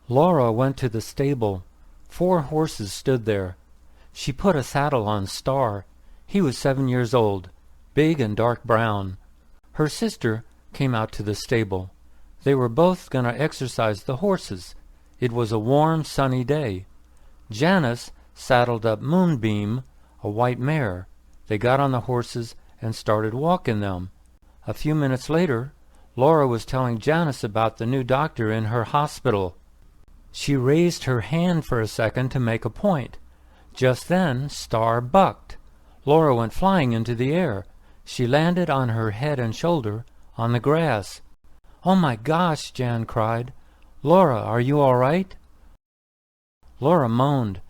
Laura went to the stable. 4 horses stood there. She put a saddle on Star. He was 7 years old, big and dark brown. Her sister came out to the stable. They were both going to exercise the horses. It was a warm, sunny day. Janice saddled up Moonbeam, a white mare. They got on the horses and started walking them. A few minutes later, Laura was telling Janice about the new doctor in her hospital. She raised her hand for a second to make a point. Just then, Star bucked. Laura went flying into the air. She landed on her head and shoulder on the grass. "Oh my gosh," Jan cried. "Laura, are you all right?" Laura moaned.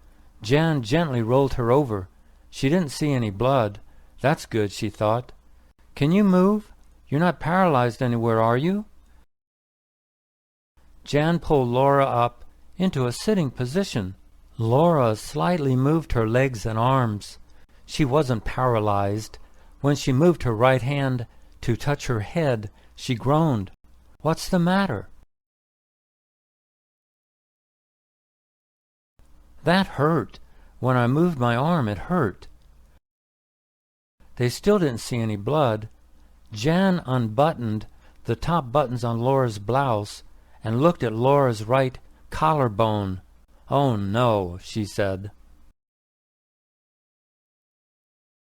Jan gently rolled her over. She didn't see any blood. That's good, she thought. "Can you move? You're not paralyzed anywhere, are you?" Jan pulled Laura up into a sitting position. Laura slightly moved her legs and arms. She wasn't paralyzed. When she moved her right hand to touch her head, she groaned. "What's the matter?" "That hurt. When I moved my arm, it hurt." They still didn't see any blood. Jan unbuttoned the top buttons on Laura's blouse and looked at Laura's right collarbone. "Oh no," she said.